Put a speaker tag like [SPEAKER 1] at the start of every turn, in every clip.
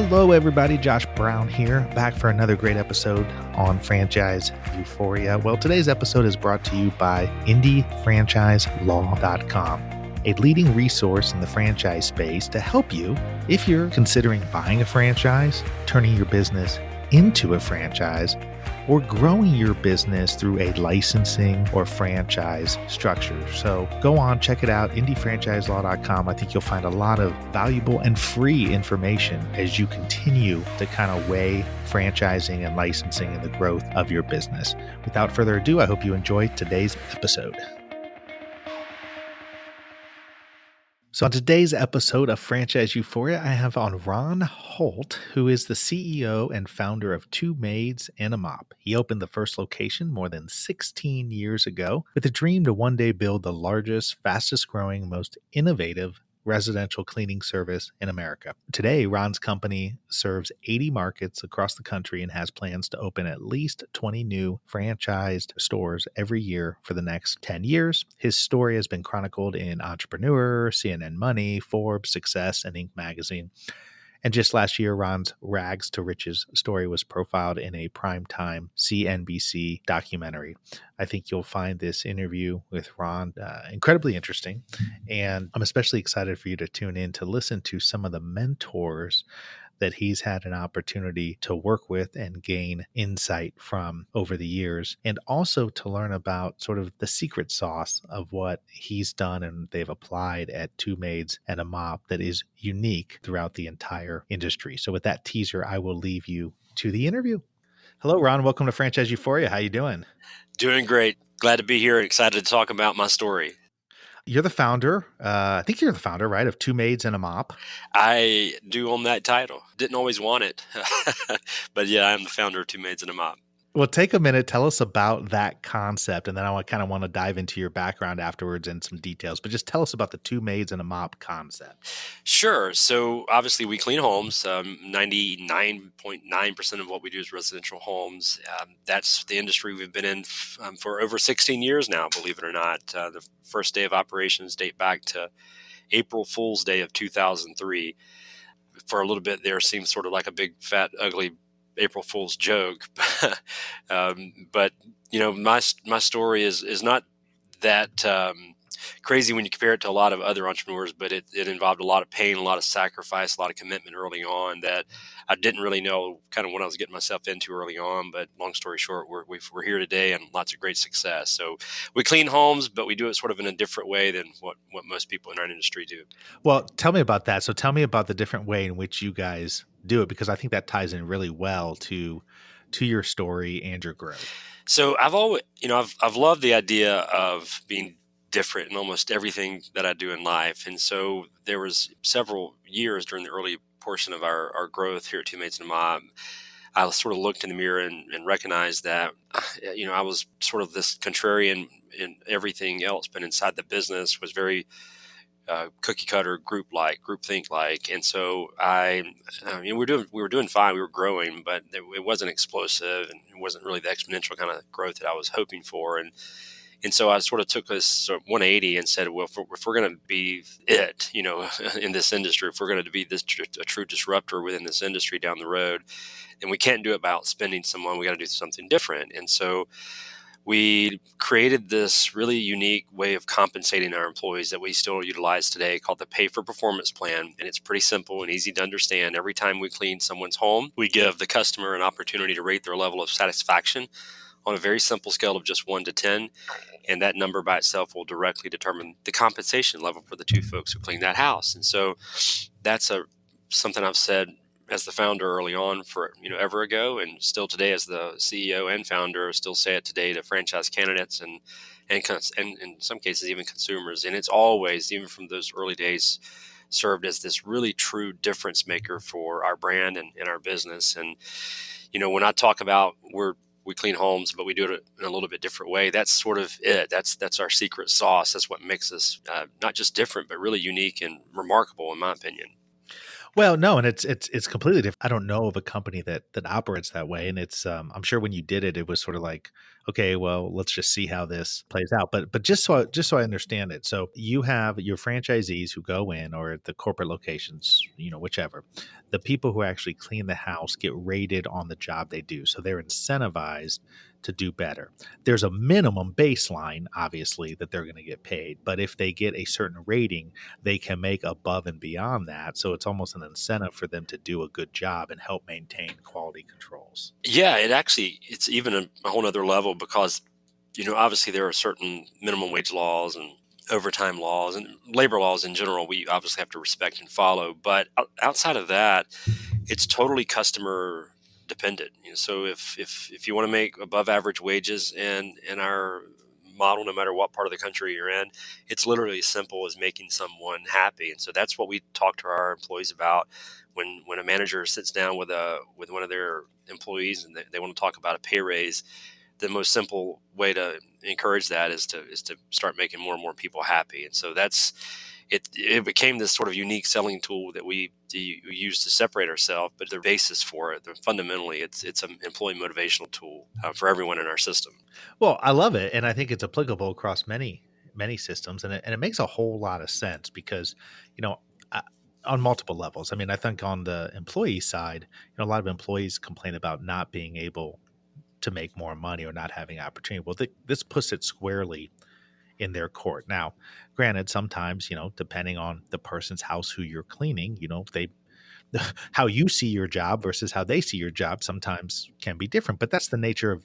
[SPEAKER 1] Hello, everybody. Josh Brown here, back for another great episode on Franchise Euphoria. Well, today's episode is brought to you by IndieFranchiseLaw.com, a leading resource in the franchise space to help you if you're considering buying a franchise, turning your business into a franchise, or growing your business through a licensing or franchise structure. So go on, check it out, IndieFranchiseLaw.com. I think you'll find a lot of valuable and free information as you continue to kind of weigh franchising and licensing and the growth of your business. Without further ado, I hope you enjoy today's episode. So on today's episode of Franchise Euphoria, I have on Ron Holt, who is the CEO and founder of Two Maids and a Mop. He opened the first location more than 16 years ago with a dream to one day build the largest, fastest growing, most innovative residential cleaning service in America. Today, Ron's company serves 80 markets across the country and has plans to open at least 20 new franchised stores every year for the next 10 years. His story has been chronicled in Entrepreneur, CNN Money, Forbes, Success, and Inc. magazine. And just last year, Ron's Rags to Riches story was profiled in a primetime CNBC documentary. I think you'll find this interview with Ron incredibly interesting. And I'm especially excited for you to tune in to listen to some of the mentors that he's had an opportunity to work with and gain insight from over the years, and also to learn about sort of the secret sauce of what he's done and they've applied at Two Maids and a Mop that is unique throughout the entire industry. So with that teaser, I will leave you to the interview. Hello, Ron. Welcome to Franchise Euphoria. How you doing?
[SPEAKER 2] Doing great. Glad to be here and excited to talk about my story.
[SPEAKER 1] You're the founder. I think you're the founder, right, of Two Maids and a Mop.
[SPEAKER 2] I do own that title. Didn't always want it, but yeah, I'm the founder of Two Maids and a Mop.
[SPEAKER 1] Well, take a minute. Tell us about that concept, and then I kind of want to dive into your background afterwards and some details. But just tell us about the Two Maids and a Mop concept.
[SPEAKER 2] Sure. So obviously we clean homes. 99.9% of what we do is residential homes. That's the industry we've been in for over 16 years now, believe it or not. The first day of operations date back to April Fool's Day of 2003. For a little bit there seemed sort of like a big, fat, ugly April Fool's joke. But you know, my story is not that crazy when you compare it to a lot of other entrepreneurs, but it involved a lot of pain, a lot of sacrifice, a lot of commitment early on that I didn't really know kind of what I was getting myself into early on. But long story short, we're here today and lots of great success. So we clean homes, but we do it sort of in a different way than what most people in our industry do.
[SPEAKER 1] Well, tell me about that. So tell me about the different way in which you guys do it, because I think that ties in really well to your story and your growth.
[SPEAKER 2] So I've always, I've loved the idea of being different in almost everything that I do in life. And so there was several years during the early portion of our growth here at Two Maids and a Mop, I sort of looked in the mirror and recognized that, I was sort of this contrarian in everything else, but inside the business was very cookie cutter, group think like. And so we were doing fine. We were growing, but it wasn't explosive and it wasn't really the exponential kind of growth that I was hoping for. And so I sort of took this sort of 180 and said, well, if we're going to be it, in this industry, if we're going to be a true disruptor within this industry down the road, then we can't do it by outspending someone. We got to do something different. And so we created this really unique way of compensating our employees that we still utilize today called the Pay for Performance Plan. And it's pretty simple and easy to understand. Every time we clean someone's home, we give the customer an opportunity to rate their level of satisfaction on a very simple scale of just 1 to 10. And that number by itself will directly determine the compensation level for the two folks who clean that house. And so that's something I've said as the founder early on for, ever ago, and still today as the CEO and founder, still say it today to franchise candidates and in some cases even consumers. And it's always, even from those early days, served as this really true difference maker for our brand and our business. And, when I talk about we clean homes, but we do it in a little bit different way, that's sort of it. That's our secret sauce. That's what makes us not just different, but really unique and remarkable, in my opinion.
[SPEAKER 1] Well, no, and it's completely different. I don't know of a company that operates that way, and it's I'm sure when you did it, it was sort of like, okay, well, let's just see how this plays out. But just so I understand it, so you have your franchisees who go in, or the corporate locations, whichever. The people who actually clean the house get rated on the job they do, so they're incentivized to do better. There's a minimum baseline, obviously, that they're going to get paid, but if they get a certain rating, they can make above and beyond that. So it's almost an incentive for them to do a good job and help maintain quality controls.
[SPEAKER 2] Yeah, it's even a whole other level because, obviously there are certain minimum wage laws and overtime laws and labor laws in general we obviously have to respect and follow. But outside of that, it's totally customer dependent. So if you want to make above average wages in our model, no matter what part of the country you're in, it's literally as simple as making someone happy. And so that's what we talk to our employees about when a manager sits down with one of their employees and they want to talk about a pay raise. The most simple way to encourage that is to start making more and more people happy. And so it became this sort of unique selling tool that we use to separate ourselves. But the basis for it, fundamentally, it's an employee motivational tool for everyone in our system.
[SPEAKER 1] Well, I love it, and I think it's applicable across many systems, and it makes a whole lot of sense because, you know, I, on multiple levels. I mean, I think on the employee side, a lot of employees complain about not being able to make more money or not having opportunity. Well, this puts it squarely in their court. Now, granted, sometimes, depending on the person's house who you're cleaning, they how you see your job versus how they see your job sometimes can be different. But that's the nature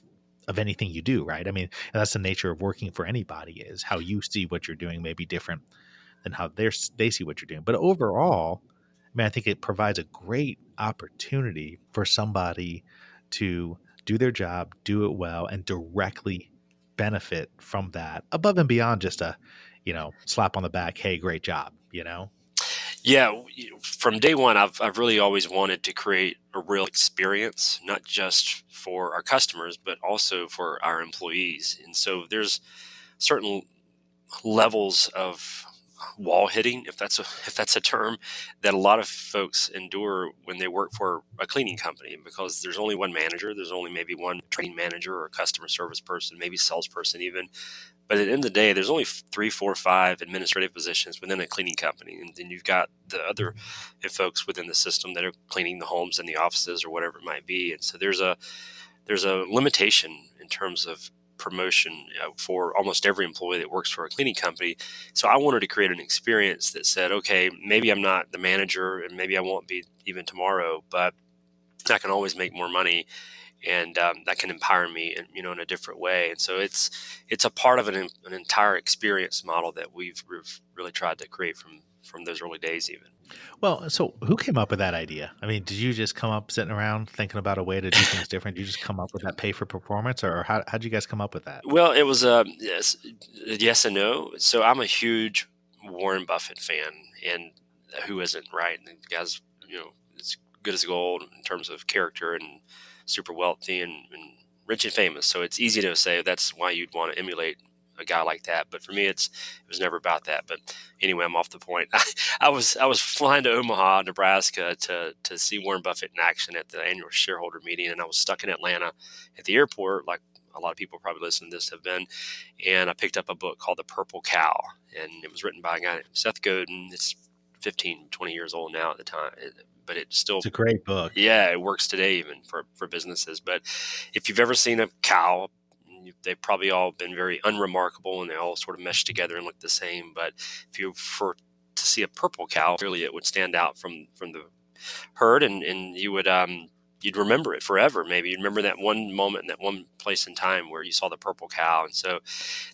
[SPEAKER 1] of anything you do, right? I mean, and that's the nature of working for anybody, is how you see what you're doing may be different than how they see what you're doing. But overall, I mean, I think it provides a great opportunity for somebody to do their job, do it well, and directly benefit from that above and beyond just a, slap on the back, hey, great job.
[SPEAKER 2] Yeah, from day one, I've really always wanted to create a real experience, not just for our customers, but also for our employees. And so there's certain levels of wall hitting, if that's a term, that a lot of folks endure when they work for a cleaning company, because there's only one manager, there's only maybe one training manager or customer service person, maybe salesperson even. But at the end of the day, there's only 3, 4, 5 administrative positions within a cleaning company, and then you've got the other folks within the system that are cleaning the homes and the offices or whatever it might be. And so there's a limitation in terms of promotion for almost every employee that works for a cleaning company. So I wanted to create an experience that said, okay, maybe I'm not the manager and maybe I won't be even tomorrow, but I can always make more money, and that can empower me in a different way. And so it's a part of an entire experience model that we've really tried to create from those early days even.
[SPEAKER 1] Well, so who came up with that idea? I mean, did you just come up sitting around thinking about a way to do things different? Did you just come up with that pay for performance, or how'd you guys come up with that?
[SPEAKER 2] Well, it was yes and no. So I'm a huge Warren Buffett fan, and who isn't, right? And the guy's as good as gold in terms of character and super wealthy and rich and famous. So it's easy to say that's why you'd want to emulate a guy like that. But for me, it was never about that. But anyway, I'm off the point. I was flying to Omaha, Nebraska, to see Warren Buffett in action at the annual shareholder meeting, and I was stuck in Atlanta at the airport, like a lot of people probably listening to this have been. And I picked up a book called The Purple Cow, and it was written by a guy named Seth Goden. It's 15, 20 years old now at the time, but it still,
[SPEAKER 1] It's a great book.
[SPEAKER 2] yeah, it works today even for businesses. But if you've ever seen a cow, they've probably all been very unremarkable and they all sort of mesh together and look the same. But if you were to see a purple cow, clearly it would stand out from the herd, and you would you'd remember it forever. Maybe you'd remember that one moment in that one place in time where you saw the purple cow. And so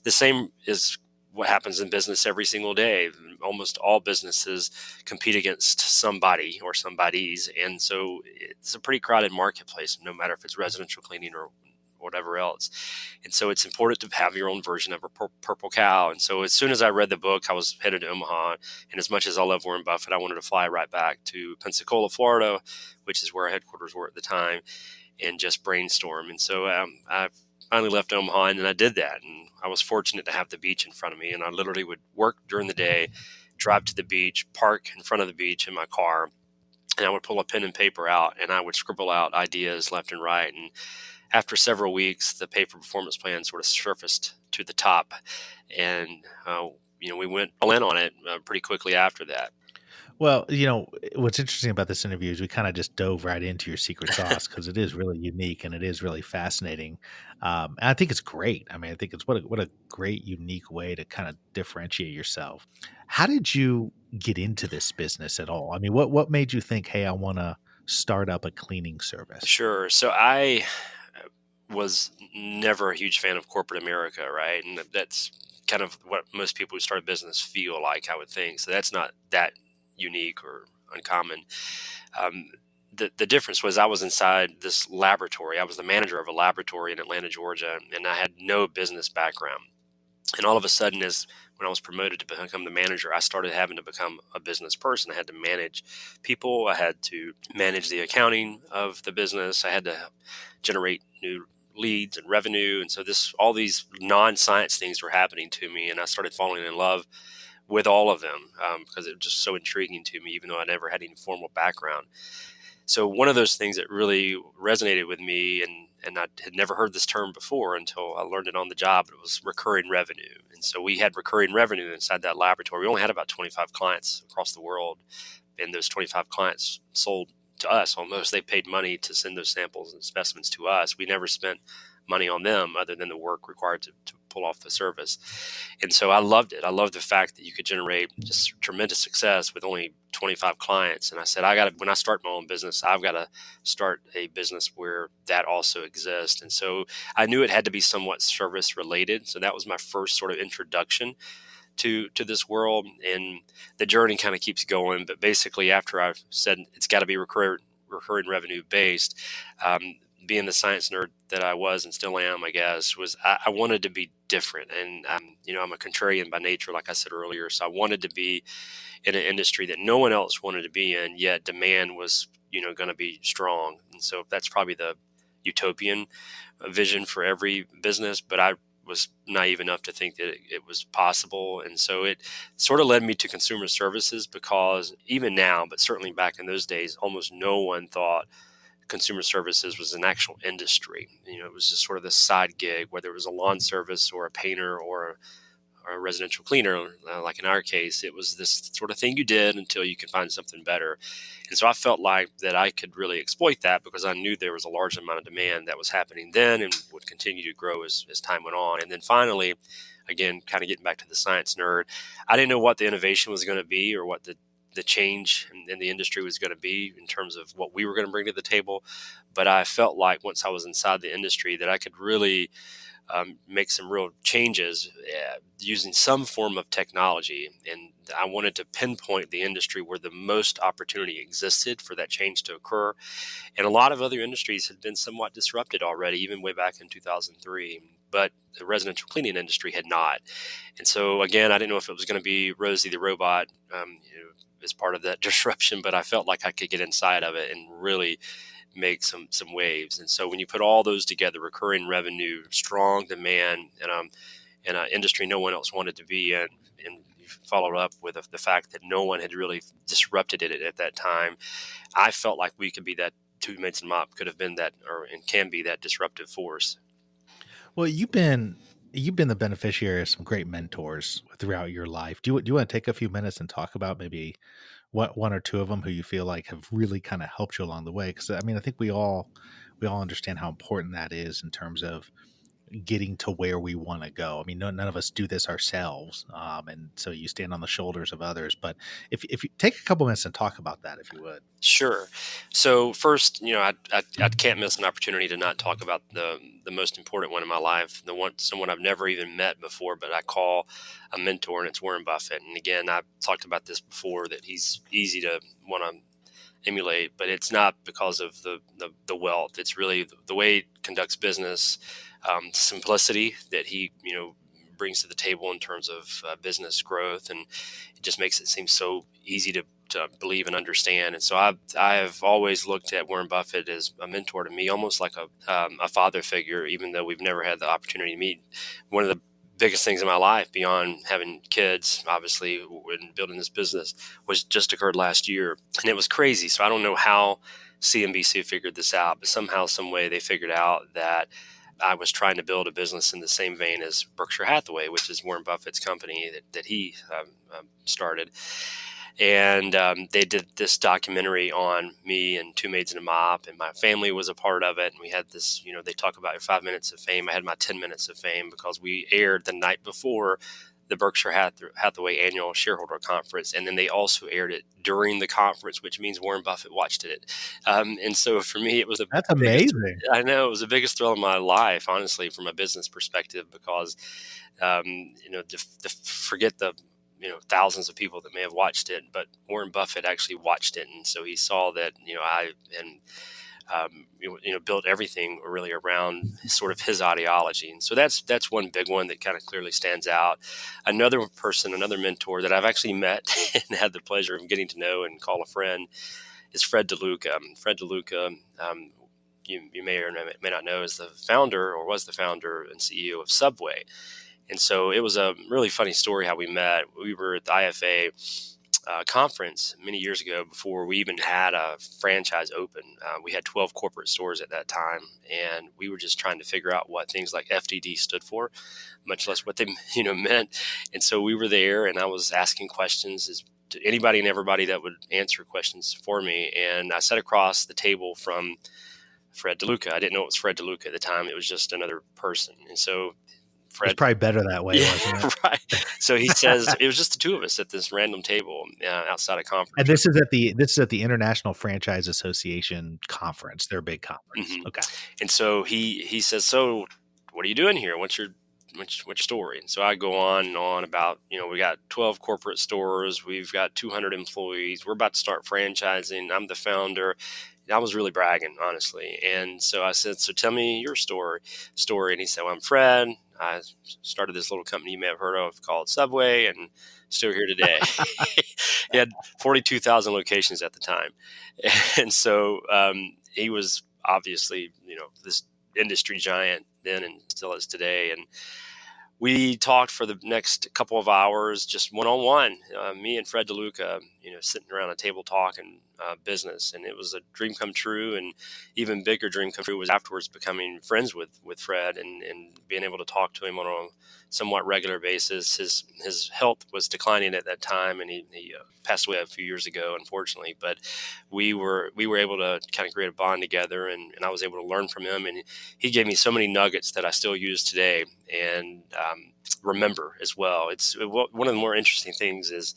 [SPEAKER 2] the same is what happens in business every single day. Almost all businesses compete against somebody or somebody's, and so it's a pretty crowded marketplace, no matter if it's residential cleaning or whatever else. And so it's important to have your own version of a purple cow. And so as soon as I read the book, I was headed to Omaha. And as much as I love Warren Buffett, I wanted to fly right back to Pensacola, Florida, which is where our headquarters were at the time, and just brainstorm. And so I finally left Omaha, and I did that. And I was fortunate to have the beach in front of me. And I literally would work during the day, drive to the beach, park in front of the beach in my car, and I would pull a pen and paper out and I would scribble out ideas left and right. And after several weeks, the pay for performance plan sort of surfaced to the top, and we went all in on it pretty quickly after that.
[SPEAKER 1] Well, what's interesting about this interview is we kind of just dove right into your secret sauce because it is really unique and it is really fascinating. And I think it's great. I mean, I think it's what a great, unique way to kind of differentiate yourself. How did you get into this business at all? I mean, what made you think, hey, I want to start up a cleaning service?
[SPEAKER 2] Sure. So I was never a huge fan of corporate America, right? And that's kind of what most people who start a business feel like, I would think. So that's not that unique or uncommon. Um, the difference was I was inside this laboratory. I was the manager of a laboratory in Atlanta, Georgia, and I had no business background. And all of a sudden, as when I was promoted to become the manager, I started having to become a business person. I had to manage people. I had to manage the accounting of the business. I had to generate new leads and revenue. And so all these non-science things were happening to me, and I started falling in love with all of them because it was just so intriguing to me, even though I never had any formal background. So one of those things that really resonated with me, and I had never heard this term before until I learned it on the job, it was recurring revenue. And so we had recurring revenue inside that laboratory. We only had about 25 clients across the world, and those 25 clients sold to us almost. They paid money to send those samples and specimens to us. We never spent money on them other than the work required to pull off the service. And so I loved it. I loved the fact that you could generate just tremendous success with only 25 clients. And I said, when I start my own business, I've got to start a business where that also exists. And so I knew it had to be somewhat service related. So that was my first sort of introduction to this world. And the journey kind of keeps going. But basically, after I've said it's got to be recurring revenue based, being the science nerd that I was and still am, I guess, was I wanted to be different. And I'm a contrarian by nature, like I said earlier. So I wanted to be in an industry that no one else wanted to be in, yet demand was, going to be strong. And so that's probably the utopian vision for every business. But I was naive enough to think that it was possible. And so it sort of led me to consumer services, because even now, but certainly back in those days, almost no one thought consumer services was an actual industry. It was just sort of this side gig, whether it was a lawn service or a painter or a residential cleaner. Like in our case, it was this sort of thing you did until you could find something better. And so I felt like that I could really exploit that, because I knew there was a large amount of demand that was happening then and would continue to grow as time went on. And then finally, again, kind of getting back to the science nerd, I didn't know what the innovation was going to be, or what the change in the industry was going to be in terms of what we were going to bring to the table. But I felt like once I was inside the industry that I could really make some real changes using some form of technology. And I wanted to pinpoint the industry where the most opportunity existed for that change to occur. And a lot of other industries had been somewhat disrupted already, even way back in 2003. But the residential cleaning industry had not. And so, again, I didn't know if it was going to be Rosie the robot, as part of that disruption, but I felt like I could get inside of it and really make some waves. And so when you put all those together, recurring revenue, strong demand, and an industry no one else wanted to be in, and you followed up with the fact that no one had really disrupted it at that time, I felt like we could be that. Two Maids and Mop could have been that, and can be that disruptive force.
[SPEAKER 1] Well, you've been the beneficiary of some great mentors throughout your life. Do you want to take a few minutes and talk about maybe what one or two of them who you feel like have really kind of helped you along the way? Because I mean, I think we all understand how important that is in terms of getting to where we want to go. I mean, none of us do this ourselves, and so you stand on the shoulders of others. But if you take a couple minutes and talk about that, if you would.
[SPEAKER 2] Sure. So first, I can't miss an opportunity to not talk about the most important one in my life, someone I've never even met before, but I call a mentor, and it's Warren Buffett. And again, I've talked about this before, that he's easy to want to emulate, but it's not because of the wealth. It's really the way he conducts business, simplicity that he brings to the table in terms of business growth, and it just makes it seem so easy to believe and understand. And so I've always looked at Warren Buffett as a mentor to me, almost like a father figure, even though we've never had the opportunity to meet. One of the biggest things in my life beyond having kids, obviously, and building this business was just occurred last year. And it was crazy. So I don't know how CNBC figured this out, but somehow, some way they figured out that I was trying to build a business in the same vein as Berkshire Hathaway, which is Warren Buffett's company that he started. And they did this documentary on me and Two Maids and a Mop, and my family was a part of it. And we had this, they talk about your 5 minutes of fame. I had my 10 minutes of fame because we aired the night before the Berkshire Hathaway annual shareholder conference. And then they also aired it during the conference, which means Warren Buffett watched it. And so for me, it was the
[SPEAKER 1] That's
[SPEAKER 2] biggest,
[SPEAKER 1] amazing.
[SPEAKER 2] I know it was the biggest thrill of my life, honestly, from a business perspective, because, forget the, thousands of people that may have watched it, but Warren Buffett actually watched it. And so he saw that, built everything really around sort of his ideology. And so that's one big one that kind of clearly stands out. Another mentor that I've actually met and had the pleasure of getting to know and call a friend is Fred DeLuca. Fred DeLuca, you may or may not know, is the founder, or was the founder and CEO of Subway. And so it was a really funny story how we met. We were at the IFA conference many years ago before we even had a franchise open. We had 12 corporate stores at that time, and we were just trying to figure out what things like FDD stood for, much less what they meant. And so we were there, and I was asking questions to anybody and everybody that would answer questions for me. And I sat across the table from Fred DeLuca. I didn't know it was Fred DeLuca at the time. It was just another person. And so
[SPEAKER 1] It was
[SPEAKER 2] Fred,
[SPEAKER 1] probably better that way, wasn't it?
[SPEAKER 2] right. So he says it was just the two of us at this random table outside a conference
[SPEAKER 1] And
[SPEAKER 2] room.
[SPEAKER 1] this is at the International Franchise Association conference, their big conference.
[SPEAKER 2] Mhm.
[SPEAKER 1] Okay.
[SPEAKER 2] And so he says, "So, what are you doing here? What's your story?" And so I go on and on about, we got 12 corporate stores, we've got 200 employees, we're about to start franchising. I'm the founder. And I was really bragging, honestly. And so I said, "So tell me your story." And he said, "Well, I'm Fred. I started this little company you may have heard of called Subway, and still here today." He had 42,000 locations at the time. And so he was obviously, this industry giant then and still is today. And we talked for the next couple of hours, just one-on-one, me and Fred DeLuca, sitting around a table talking business. And it was a dream come true. And even bigger dream come true was afterwards becoming friends with Fred and being able to talk to him on a somewhat regular basis. His health was declining at that time, and he passed away a few years ago, unfortunately. But we were able to kind of create a bond together, and I was able to learn from him. And he gave me so many nuggets that I still use today and remember as well. It's one of the more interesting things is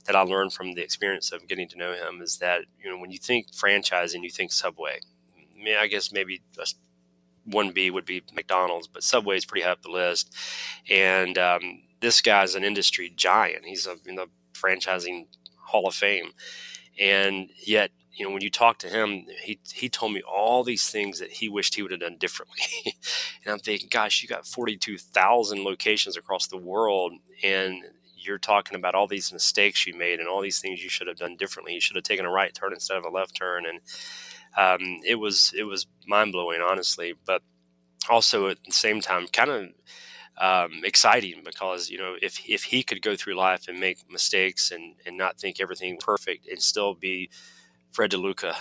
[SPEAKER 2] that I learned from the experience of getting to know him is that, when you think franchising, you think Subway. I mean, I guess maybe 1B would be McDonald's, but Subway is pretty high up the list. And this guy's an industry giant. He's in the franchising Hall of Fame. And yet, when you talk to him, he told me all these things that he wished he would have done differently. And I'm thinking, gosh, you got 42,000 locations across the world, and you're talking about all these mistakes you made and all these things you should have done differently. You should have taken a right turn instead of a left turn. And it was mind blowing, honestly, but also at the same time, kind of exciting because, if he could go through life and make mistakes and not think everything perfect and still be Fred DeLuca,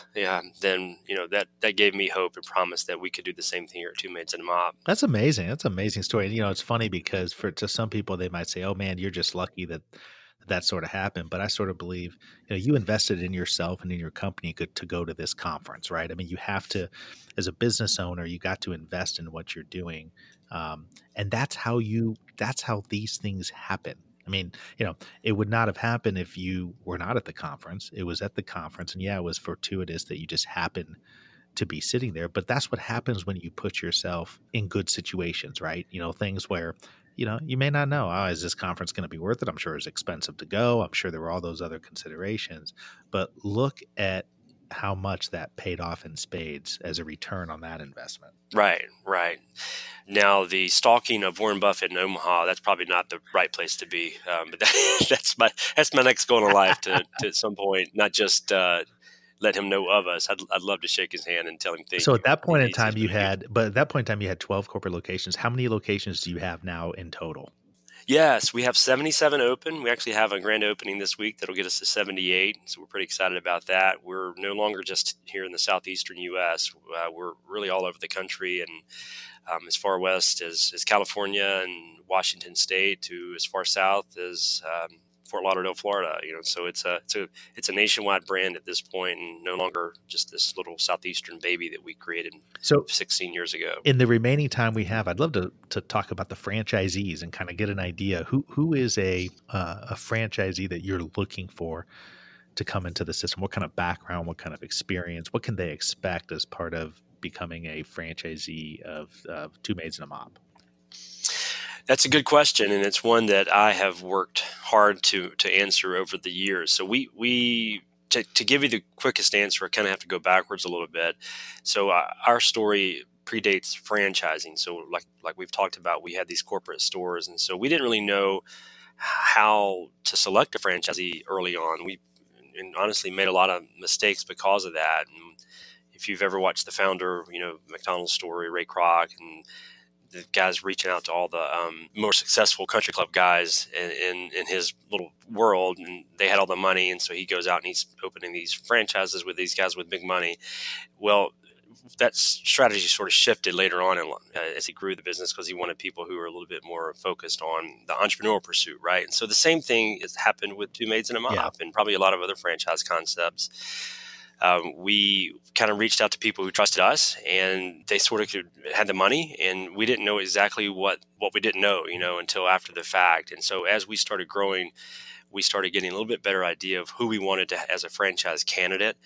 [SPEAKER 2] then, that gave me hope and promise that we could do the same thing here at Two Maids and a Mop.
[SPEAKER 1] That's amazing. That's an amazing story. It's funny because to some people, they might say, "Oh man, you're just lucky that sort of happened." But I sort of believe, you invested in yourself and in your company to go to this conference, right? I mean, you have to, as a business owner, you got to invest in what you're doing. And that's how these things happen. I mean, it would not have happened if you were not at the conference. It was at the conference, and it was fortuitous that you just happened to be sitting there. But that's what happens when you put yourself in good situations, right? Things where, you may not know, oh, is this conference going to be worth it? I'm sure it's expensive to go. I'm sure there were all those other considerations. But look at how much that paid off in spades as a return on that investment.
[SPEAKER 2] Right. Now, the stalking of Warren Buffett in Omaha, that's probably not the right place to be. But that's my next goal in life to at some point, not just let him know of us. I'd love to shake his hand and tell him thank
[SPEAKER 1] So
[SPEAKER 2] you.
[SPEAKER 1] at that point in
[SPEAKER 2] He's
[SPEAKER 1] time
[SPEAKER 2] been a huge.
[SPEAKER 1] but at that point in time you had 12 corporate locations. How many locations do you have now in total?
[SPEAKER 2] Yes, we have 77 open. We actually have a grand opening this week that'll get us to 78. So we're pretty excited about that. We're no longer just here in the southeastern U.S. We're really all over the country, and as far west as California and Washington State to as far south as Fort Lauderdale, Florida. So it's a nationwide brand at this point, and no longer just this little southeastern baby that we created
[SPEAKER 1] So
[SPEAKER 2] 16 years ago.
[SPEAKER 1] in the remaining time we have, I'd love to talk about the franchisees and kind of get an idea who is a franchisee that you're looking for to come into the system. What kind of background, what kind of experience, what can they expect as part of becoming a franchisee of Two Maids and a Mop?
[SPEAKER 2] That's a good question, and it's one that I have worked hard to answer over the years. So we to give you the quickest answer, I kind of have to go backwards a little bit. So our story predates franchising. So like we've talked about, we had these corporate stores, and so we didn't really know how to select a franchisee early on. We and honestly made a lot of mistakes because of that. And if you've ever watched the founder, McDonald's story, Ray Kroc, and the guys reaching out to all the more successful country club guys in his little world, and they had all the money, and so he goes out and he's opening these franchises with these guys with big money. Well, that strategy sort of shifted later on as he grew the business, because he wanted people who were a little bit more focused on the entrepreneurial pursuit, right? And so the same thing has happened with Two Maids and a
[SPEAKER 1] Yeah.
[SPEAKER 2] Mop, and probably a lot of other franchise concepts. We kind of reached out to people who trusted us, and they sort of had the money, and we didn't know exactly what we didn't know, until after the fact. And so as we started growing, we started getting a little bit better idea of who we wanted to as a franchise candidate.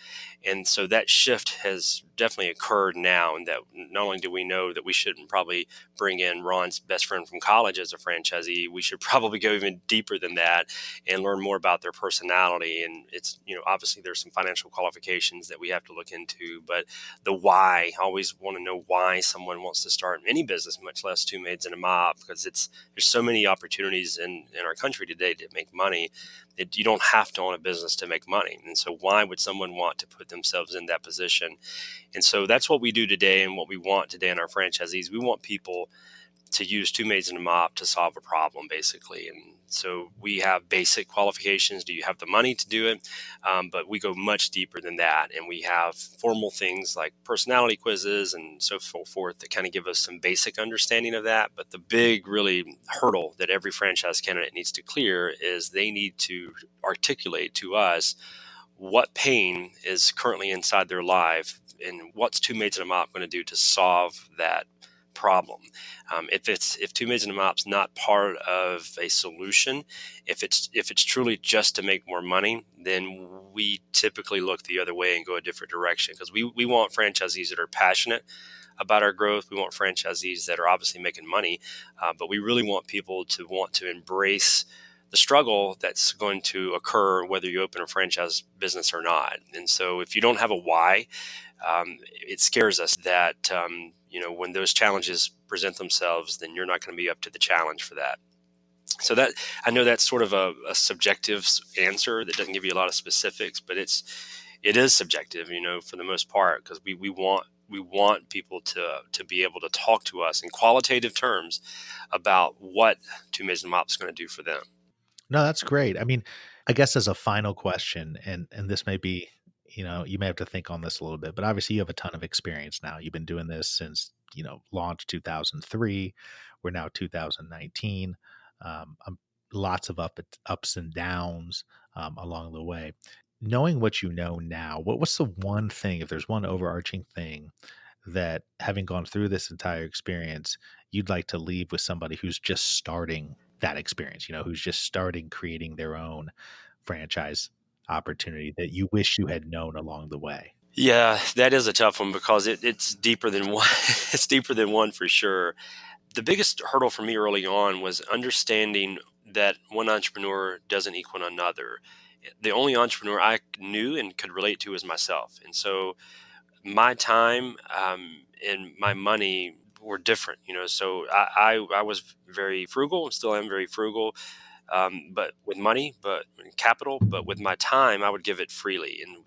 [SPEAKER 2] And so that shift has definitely occurred now, and that not only do we know that we shouldn't probably bring in Ron's best friend from college as a franchisee, we should probably go even deeper than that and learn more about their personality. And it's, obviously there's some financial qualifications that we have to look into, but the why, I always want to know why someone wants to start any business, much less Two Maids and a Mop, because there's so many opportunities in our country today to make money. You don't have to own a business to make money. And so why would someone want to put themselves in that position? And so that's what we do today, and what we want today in our franchisees. We want people to use Two Maids and a Mop to solve a problem, basically. And so we have basic qualifications. Do you have the money to do it? But we go much deeper than that. And we have formal things like personality quizzes and so forth that kind of give us some basic understanding of that. But the big, really hurdle that every franchise candidate needs to clear is they need to articulate to us what pain is currently inside their life, and what's Two Maids and a Mop going to do to solve that problem. If Two Maids and a Mop's not part of a solution, if it's truly just to make more money, then we typically look the other way and go a different direction, because we want franchisees that are passionate about our growth. We want franchisees that are obviously making money, but we really want people to want to embrace the struggle that's going to occur whether you open a franchise business or not. And so if you don't have a why, it scares us that when those challenges present themselves, then you're not going to be up to the challenge for that. So that, I know that's sort of a subjective answer that doesn't give you a lot of specifics, but it is subjective, for the most part, because we want people to be able to talk to us in qualitative terms about what Two Maids and Mop is going to do for them.
[SPEAKER 1] No, that's great. I mean, I guess as a final question, and this may be, you may have to think on this a little bit, but obviously you have a ton of experience now. You've been doing this since, launch 2003. We're now 2019. Lots of ups and downs along the way. Knowing what you know now, what's the one thing, if there's one overarching thing that, having gone through this entire experience, you'd like to leave with somebody who's just starting that experience, who's just starting creating their own franchise opportunity that you wish you had known along the way?
[SPEAKER 2] Yeah, that is a tough one, because it's deeper than one. It's deeper than one for sure. The biggest hurdle for me early on was understanding that one entrepreneur doesn't equal another. The only entrepreneur I knew and could relate to was myself. And so my time and my money were different, so I was very frugal, and still am very frugal. but with money, but capital, but with my time, I would give it freely, and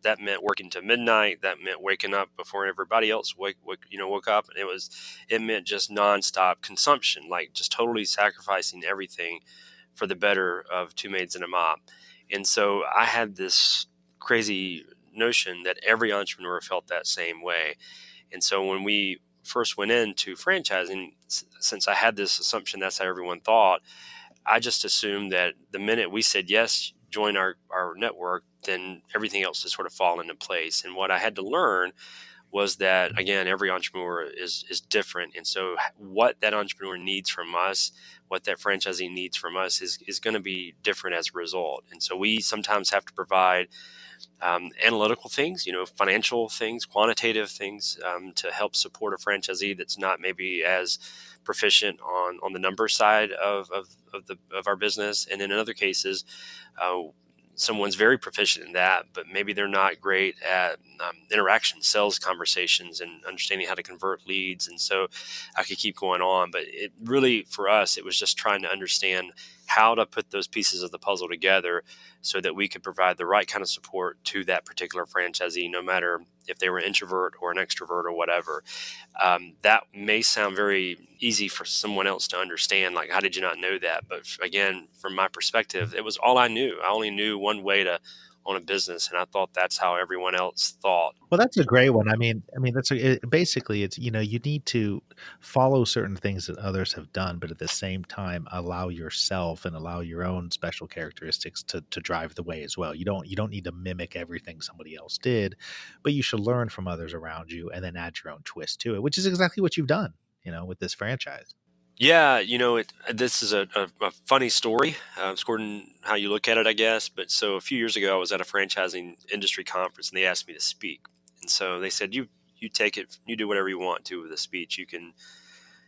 [SPEAKER 2] that meant working to midnight. That meant waking up before everybody else woke up, and it meant just nonstop consumption, like just totally sacrificing everything for the better of Two Maids and a Mop. And so I had this crazy notion that every entrepreneur felt that same way. And so when we first went into franchising, since I had this assumption that's how everyone thought, I just assumed that the minute we said yes, join our network, then everything else would sort of fall into place. And what I had to learn was that, again, every entrepreneur is different. And so what that entrepreneur needs from us, what that franchisee needs from us is going to be different as a result. And so we sometimes have to provide analytical things, financial things, quantitative things, to help support a franchisee that's not maybe as proficient on the number side of our business. And in other cases, someone's very proficient in that, but maybe they're not great at interaction, sales conversations, and understanding how to convert leads. And so I could keep going on, but it really, for us, it was just trying to understand how to put those pieces of the puzzle together so that we could provide the right kind of support to that particular franchisee, no matter if they were an introvert or an extrovert or whatever. That may sound very easy for someone else to understand, like, how did you not know that? But again, from my perspective, it was all I knew. I only knew one way to own a business, and I thought that's how everyone else thought.
[SPEAKER 1] Well, that's a great one. Basically, it's, you need to follow certain things that others have done, but at the same time, allow yourself and allow your own special characteristics to drive the way as well. You don't need to mimic everything somebody else did, but you should learn from others around you and then add your own twist to it, which is exactly what you've done, with this franchise.
[SPEAKER 2] Yeah, this is a funny story, according to how you look at it, I guess. But so a few years ago, I was at a franchising industry conference, and they asked me to speak. And so they said, you take it, you do whatever you want to with the speech. You can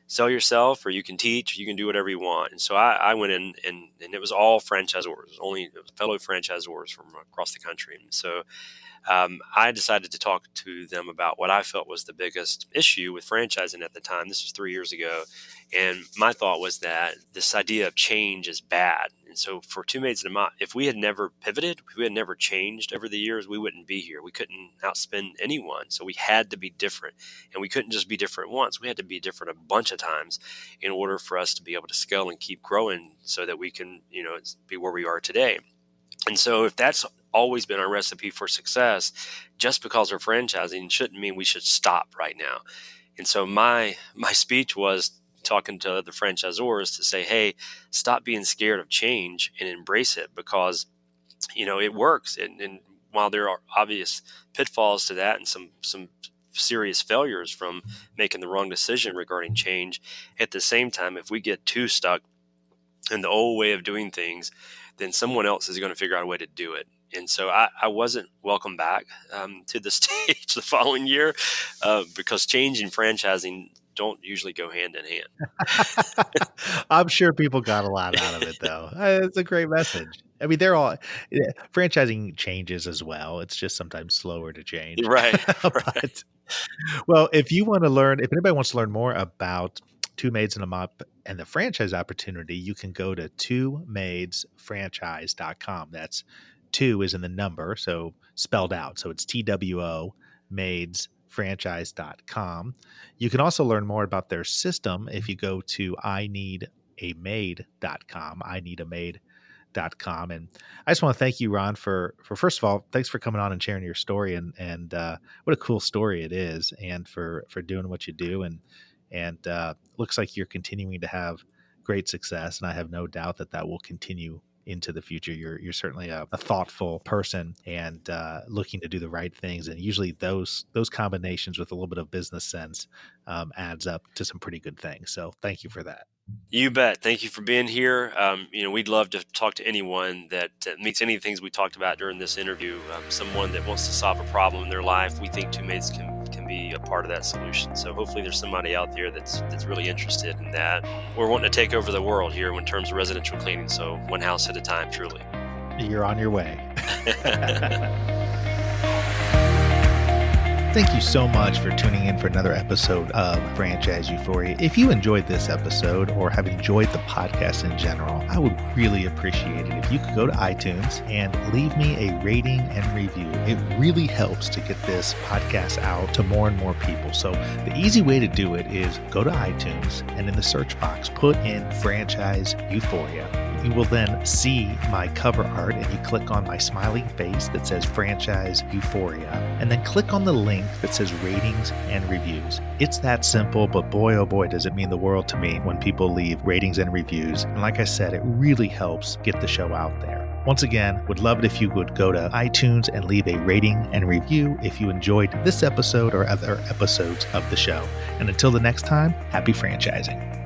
[SPEAKER 2] sell yourself, or you can teach, you can do whatever you want. And so I went in, and it was all franchisors, it was fellow franchisors from across the country. And so I decided to talk to them about what I felt was the biggest issue with franchising at the time. This was 3 years ago. And my thought was that this idea of change is bad. And so for Two Maids and a Mop, if we had never pivoted, if we had never changed over the years, we wouldn't be here. We couldn't outspend anyone. So we had to be different. And we couldn't just be different once. We had to be different a bunch of times in order for us to be able to scale and keep growing so that we can, be where we are today. And so if that's always been our recipe for success, just because we're franchising shouldn't mean we should stop right now. And so my speech was talking to other franchisors to say, hey, stop being scared of change and embrace it, because, it works. And while there are obvious pitfalls to that and some serious failures from making the wrong decision regarding change, at the same time, if we get too stuck in the old way of doing things, then someone else is going to figure out a way to do it. And so I wasn't welcome back to the stage the following year because change and franchising don't usually go hand in hand.
[SPEAKER 1] I'm sure people got a lot out of it, though. It's a great message. Franchising changes as well. It's just sometimes slower to change.
[SPEAKER 2] Right.
[SPEAKER 1] But, well, if anybody wants to learn more about Two Maids and a Mop and the franchise opportunity, you can go to twomaidsfranchise.com. That's two is in the number, so spelled out. So it's TWO maidsfranchise.com. You can also learn more about their system if you go to ineedamaid.com, ineedamaid.com. And I just want to thank you, Ron, for first of all, thanks for coming on and sharing your story, and what a cool story it is, and for doing what you do. And looks like you're continuing to have great success, and I have no doubt that will continue into the future. You're certainly a thoughtful person and looking to do the right things, and usually those combinations with a little bit of business sense adds up to some pretty good things. So thank you for that.
[SPEAKER 2] You bet. Thank you for being here. We'd love to talk to anyone that meets any of the things we talked about during this interview. Someone that wants to solve a problem in their life. We think Two Maids can be a part of that solution. So hopefully there's somebody out there that's really interested in that. We're wanting to take over the world here in terms of residential cleaning. So one house at a time, truly.
[SPEAKER 1] You're on your way. Thank you so much for tuning in for another episode of Franchise Euphoria. If you enjoyed this episode or have enjoyed the podcast in general, I would really appreciate it if you could go to iTunes and leave me a rating and review. It really helps to get this podcast out to more and more people. So the easy way to do it is go to iTunes and in the search box, put in Franchise Euphoria. You will then see my cover art and you click on my smiling face that says Franchise Euphoria, and then click on the link that says ratings and reviews. It's that simple, but boy, oh boy, does it mean the world to me when people leave ratings and reviews. And like I said, it really helps get the show out there. Once again, would love it if you would go to iTunes and leave a rating and review if you enjoyed this episode or other episodes of the show. And until the next time, happy franchising.